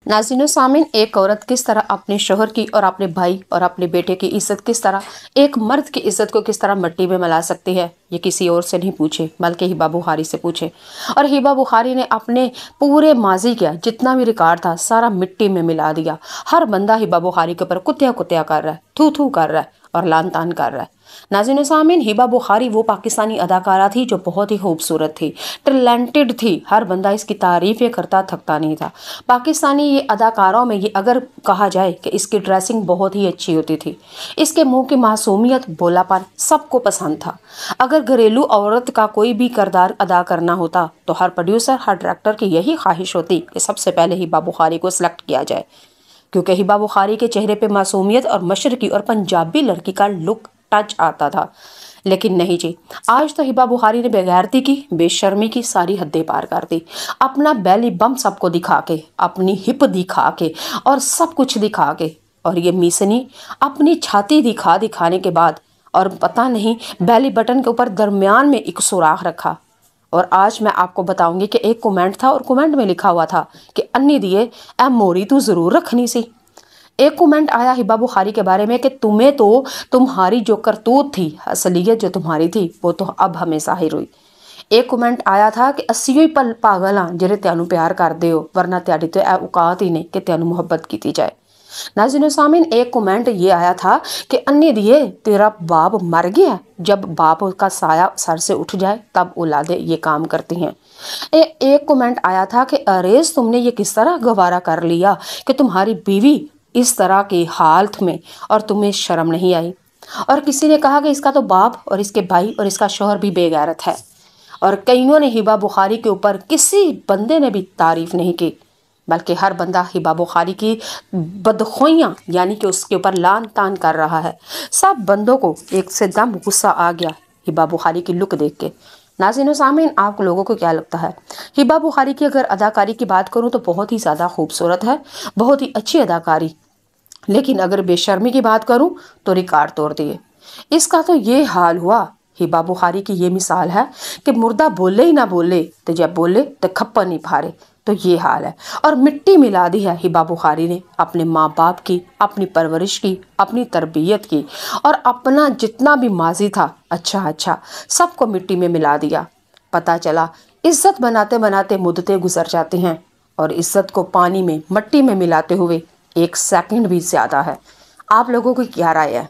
नाज़रीन व सामीन, एक औरत किस तरह अपने शोहर की और अपने भाई और अपने बेटे की इज्जत, किस तरह एक मर्द की इज्जत को किस तरह मिट्टी में मिला सकती है, ये किसी और से नहीं पूछे बल्कि हिबा बुखारी से पूछे। और हिबा बुखारी ने अपने पूरे माजी का जितना भी रिकॉर्ड था सारा मिट्टी में मिला दिया। हर बंदा हिबा बुखारी के ऊपर कुत्या कुत्या कर रहा है, थू थू कर रहा है और लान तान कर रहा है। नाज़रीन व सामीन, हिबा बुखारी वो पाकिस्तानी अदाकारा थी जो बहुत ही खूबसूरत थी, टैलेंटेड थी। हर बंदा इसकी तारीफ़ें करता थकता नहीं था। पाकिस्तानी ये अदाकारों में ये अगर कहा जाए कि इसकी ड्रेसिंग बहुत ही अच्छी होती थी, इसके मुंह की मासूमियत, भोलापन सबको पसंद था। अगर घरेलू औरत का कोई भी किरदार अदा करना होता तो हर प्रोड्यूसर, हर डायरेक्टर की यही ख्वाहिश होती कि सबसे पहले हिबा बुखारी को सिलेक्ट किया जाए, क्योंकि हिबा बुखारी के चेहरे पे मासूमियत और मशरकी और पंजाबी लड़की का लुक टच आता था। लेकिन नहीं जी, आज तो हिबा बुखारी ने बेगैरती की, बेशर्मी की सारी हदें पार कर दी। अपना बेली बम सबको दिखा के, अपनी हिप दिखा के और सब कुछ दिखा के, और ये मीसनी अपनी छाती दिखाने के बाद, और पता नहीं बेली बटन के ऊपर दरमियान में एक सुराख रखा। और आज मैं आपको बताऊंगी कि एक कमेंट था और कमेंट में लिखा हुआ था कि अन्नी दिए ए मोरी तू जरूर रखनी सी। एक कमेंट आया हिबा बुखारी के बारे में कि तुम्हें तो तुम्हारी जो करतूत थी, असलियत जो तुम्हारी थी वो तो अब हमें जाहिर हुई। एक कमेंट आया था कि असी ही पल पागल हाँ ਜਿਹੜੇ ਤੁਹਾਨੂੰ प्यार करते हो, वरना ਤੁਹਾਡੀ तो औकात ही नहीं कि ਤੁਹਾਨੂੰ मुहब्बत की जाए। नाज़रीन सामीन, एक कमेंट ये आया था कि अन्नी दिए तेरा बाप मर गया, जब बाप का साया सर से उठ जाए तब औलादे ये काम करती हैं। एक कमेंट आया था कि अरेज तुमने ये किस तरह गवारा कर लिया कि तुम्हारी बीवी इस तरह की हालत में और तुम्हें शर्म नहीं आई। और किसी ने कहा कि इसका तो बाप और इसके भाई और इसका शौहर भी बेगैरत है। और कईयों ने हिबा बुखारी के ऊपर किसी बंदे ने भी तारीफ नहीं की, बल्कि हर बंदा हिबा बुखारी की बदखोइयाँ यानी कि उसके ऊपर लान तान कर रहा है। सब बंदों को एक से दम गुस्सा आ गया हिबा बुखारी की लुक देख के। नाज़रीन सामीन, आप लोगों को क्या लगता है? हिबा बुखारी की अगर अदाकारी की बात करूं तो बहुत ही ज़्यादा खूबसूरत है, बहुत ही अच्छी अदाकारी। लेकिन अगर बेशर्मी की बात करूं तो रिकॉर्ड तोड़ दिए। इसका तो ये हाल हुआ, हिबा बुखारी की ये मिसाल है कि मुर्दा बोले ही ना बोले तो जब बोले तो खप्पा नहीं फारे, तो ये हाल है। और मिट्टी मिला दी है हिबा बुखारी ने अपने माँ बाप की, अपनी परवरिश की, अपनी तरबियत की, और अपना जितना भी माजी था अच्छा सबको मिट्टी में मिला दिया। पता चला इज्जत बनाते बनाते मुद्दतें गुजर जाती हैं और इज्जत को पानी में, मट्टी में मिलाते हुए एक सेकंड भी ज़्यादा है। आप लोगों की क्या राय है?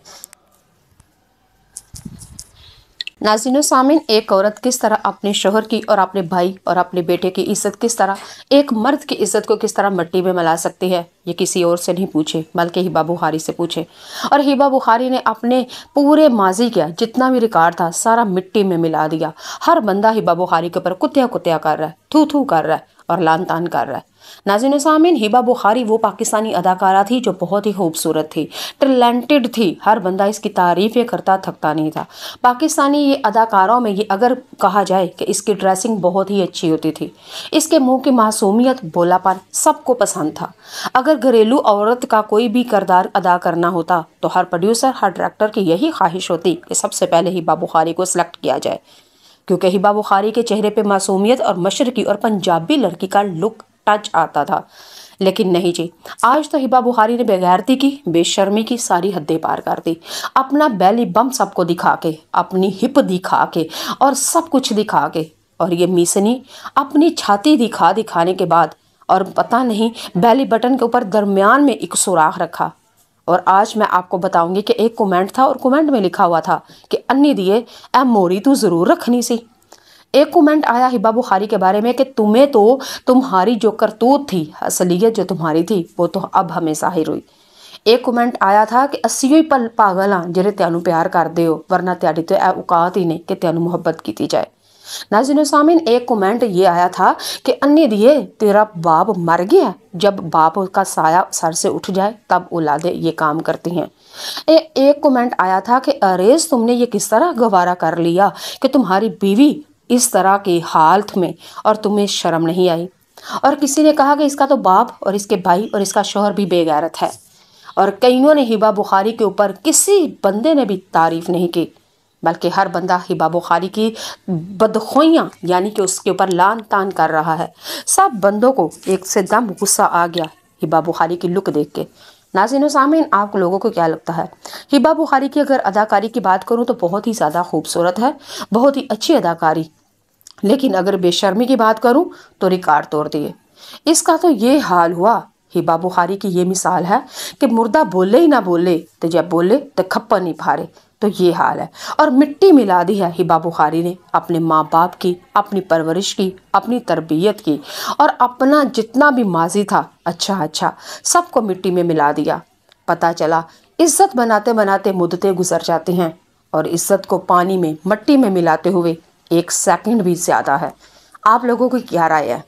नाज़रीन सामीन, एक औरत किस तरह अपने शोहर की और अपने भाई और अपने बेटे की इज्जत, किस तरह एक मर्द की इज्जत को किस तरह मिट्टी में मिला सकती है, ये किसी और से नहीं पूछे बल्कि हिबा बुखारी से पूछे। और हिबा बुखारी ने अपने पूरे माजी का जितना भी रिकॉर्ड था सारा मिट्टी में मिला दिया। हर बंदा हिबा बुखारी के ऊपर कुत्या कुत्या कर रहा है, थू थू कर रहा है और लान तान कर रहा है। नाज़रीन सामीन, हिबा बुखारी वो पाकिस्तानी अदाकारा थी जो बहुत ही खूबसूरत थी, टैलेंटेड थी। हर बंदा इसकी तारीफ़ें करता थकता नहीं था। पाकिस्तानी ये अदाकारों में ये अगर कहा जाए कि इसकी ड्रेसिंग बहुत ही अच्छी होती थी, इसके मुंह की मासूमियत, भोलापन सबको पसंद था। अगर घरेलू औरत का कोई भी किरदार अदा करना होता तो हर प्रोड्यूसर, हर डायरेक्टर की यही ख्वाहिश होती कि सबसे पहले हिबा बुखारी को सिलेक्ट किया जाए, क्योंकि हिबा बुखारी के चेहरे पे मासूमियत और मशरकी और पंजाबी लड़की का लुक टच आता था। लेकिन नहीं जी, आज तो हिबा बुखारी ने बेगैरती की, बेशर्मी की सारी हदें पार कर दी। अपना बेली बम सबको दिखा के, अपनी हिप दिखा के और सब कुछ दिखा के, और ये मीसनी अपनी छाती दिखाने के बाद, और पता नहीं बेली बटन के ऊपर दरमियान में एक सुराख रखा। और आज मैं आपको बताऊंगी कि एक कमेंट था और कमेंट में लिखा हुआ था कि अन्नी दिए ए मोरी तू जरूर रखनी सी। एक कमेंट आया हिबा बुखारी के बारे में कि तुम्हें तो तुम्हारी जो करतूत थी, असलियत जो तुम्हारी थी वो तो अब हमें जाहिर हुई। एक कमेंट आया था कि असी ही पल पागल हाँ ਜਿਹੜੇ ਤੁਹਾਨੂੰ प्यार करते हो, वरना ਤੁਹਾਡੀ तो औकात ही नहीं कि ਤੁਹਾਨੂੰ मुहब्बत की जाए। नाज़रीन सामीन, एक कमेंट ये आया था कि अन्नी दिए तेरा बाप मर गया, जब बाप का साया सर से उठ जाए तब औलादे ये काम करती हैं। एक कमेंट आया था कि अरेज तुमने ये किस तरह गवारा कर लिया कि तुम्हारी बीवी इस तरह की हालत में और तुम्हें शर्म नहीं आई। और किसी ने कहा कि इसका तो बाप और इसके भाई और इसका शौहर भी बेगैरत है। और कईयों ने हिबा बुखारी के ऊपर किसी बंदे ने भी तारीफ नहीं की, बल्कि हर बंदा हिबा बुखारी की बदखोइयाँ यानी कि उसके ऊपर लान तान कर रहा है। सब बंदों को एक से दम गुस्सा आ गया ہبا بخاری کی لک دیکھ کے۔ ناظرین و سامعین، آپ لوگوں کو کیا لگتا ہے؟ ہبا بخاری کی اگر اداکاری کی بات کروں تو بہت ہی زیادہ خوبصورت ہے، بہت ہی اچھی اداکاری، لیکن اگر بے شرمی کی بات کروں تو ریکارڈ توڑ دیے۔ اس کا تو یہ حال ہوا، ہبا بخاری کی یہ مثال ہے کہ مردہ بولے ہی نہ بولے تو جب بولے تو کھپا نہیں پھارے، تو یہ حال ہے۔ اور مٹی ملا دی ہے ہبا بخاری نے اپنے ماں باپ کی، اپنی پرورش کی، اپنی تربیت کی، اور اپنا جتنا بھی ماضی تھا اچھا سب کو مٹی میں ملا دیا۔ پتہ چلا عزت بناتے بناتے مدتیں گزر جاتی ہیں، اور عزت کو پانی میں، مٹی میں ملاتے ہوئے 1 سیکنڈ بھی زیادہ ہے۔ آپ لوگوں کی کیا رائے ہے؟